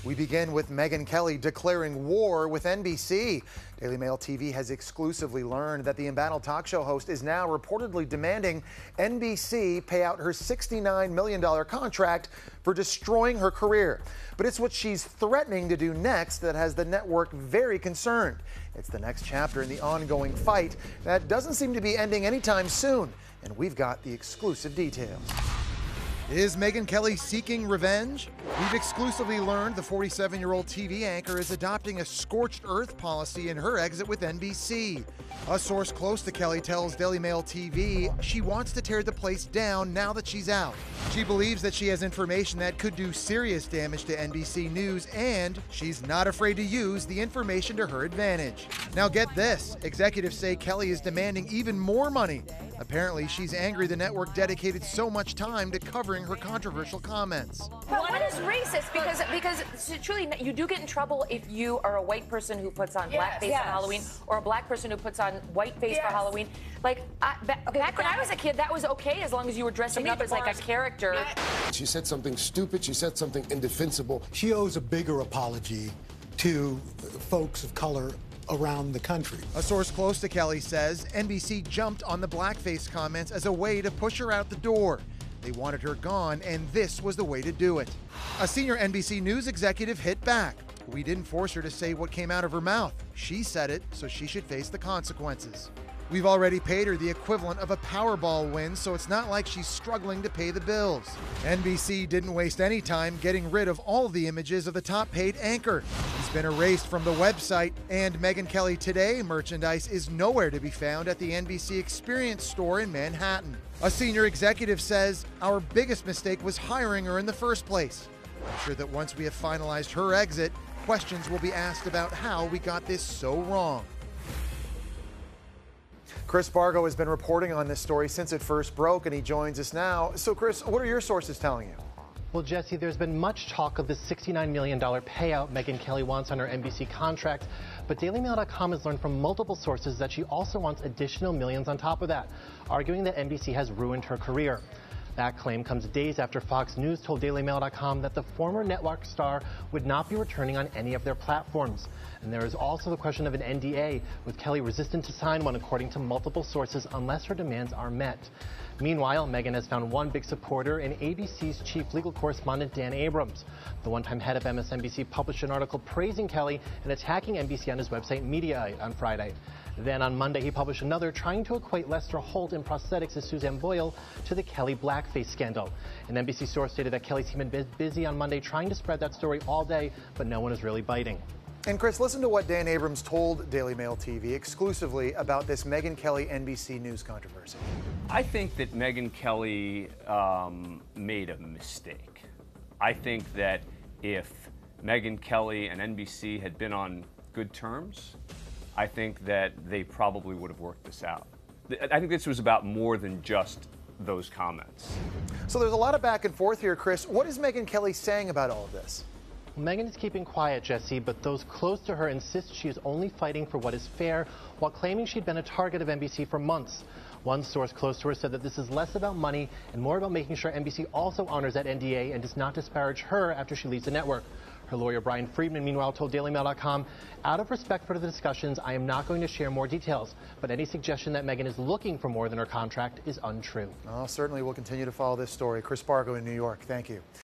We begin with Megyn Kelly declaring war with NBC. Daily Mail TV has exclusively learned that the embattled talk show host is now reportedly demanding NBC pay out her $69 million contract for destroying her career. But it's what she's threatening to do next that has the network very concerned. It's the next chapter in the ongoing fight that doesn't seem to be ending anytime soon. And we've got the exclusive details. Is Megyn Kelly seeking revenge? We've exclusively learned the 47-year-old TV anchor is adopting a scorched earth policy in her exit with NBC. A source close to Kelly tells Daily Mail TV she wants to tear the place down now that she's out. She believes that she has information that could do serious damage to NBC News, and she's not afraid to use the information to her advantage. Now get this, executives say Kelly is demanding even more money. Apparently, she's angry the network dedicated so much time to covering her controversial comments. But what is racist? Because truly, you do get in trouble if you are a white person who puts on blackface for Halloween, or a black person who puts on whiteface for Halloween. Like, back when I was a kid, that was okay as long as you were dressing up as like a character. She said something stupid. She said something indefensible. She owes a bigger apology to folks of color around the country. A source close to Kelly says NBC jumped on the blackface comments as a way to push her out the door. They wanted her gone, and this was the way to do it. A senior NBC News executive hit back. We didn't force her to say what came out of her mouth. She said it, so she should face the consequences. We've already paid her the equivalent of a Powerball win, so it's not like she's struggling to pay the bills. NBC didn't waste any time getting rid of all the images of the top-paid anchor. He's been erased from the website, and Megyn Kelly Today merchandise is nowhere to be found at the NBC Experience store in Manhattan. A senior executive says, "Our biggest mistake was hiring her in the first place. I'm sure that once we have finalized her exit, questions will be asked about how we got this so wrong." Chris Bargo has been reporting on this story since it first broke, and he joins us now. So, Chris, what are your sources telling you? Well, Jesse, there's been much talk of the $69 million payout Megyn Kelly wants on her NBC contract, but DailyMail.com has learned from multiple sources that she also wants additional millions on top of that, arguing that NBC has ruined her career. That claim comes days after Fox News told DailyMail.com that the former network star would not be returning on any of their platforms. And there is also the question of an NDA, with Kelly resistant to sign one according to multiple sources unless her demands are met. Meanwhile, Megyn has found one big supporter in ABC's chief legal correspondent Dan Abrams. The one-time head of MSNBC published an article praising Kelly and attacking NBC on his website Mediaite on Friday. Then on Monday, he published another trying to equate Lester Holt in prosthetics as Suzanne Boyle to the Kelly blackface scandal. An NBC source stated that Kelly's team had been busy on Monday trying to spread that story all day, but no one is really biting. And Chris, listen to what Dan Abrams told Daily Mail TV exclusively about this Megyn Kelly NBC News controversy. I think that Megyn Kelly made a mistake. I think that if Megyn Kelly and NBC had been on good terms, I think that they probably would have worked this out. I think this was about more than just those comments. So there's a lot of back and forth here, Chris. What is Megyn Kelly saying about all of this? Megyn is keeping quiet, Jesse, but those close to her insist she is only fighting for what is fair, while claiming she'd been a target of NBC for months. One source close to her said that this is less about money and more about making sure NBC also honors that NDA and does not disparage her after she leaves the network. Her lawyer, Brian Friedman, meanwhile, told DailyMail.com, "Out of respect for the discussions, I am not going to share more details, but any suggestion that Megyn is looking for more than her contract is untrue." Well, certainly we'll continue to follow this story. Chris Bargo in New York, thank you.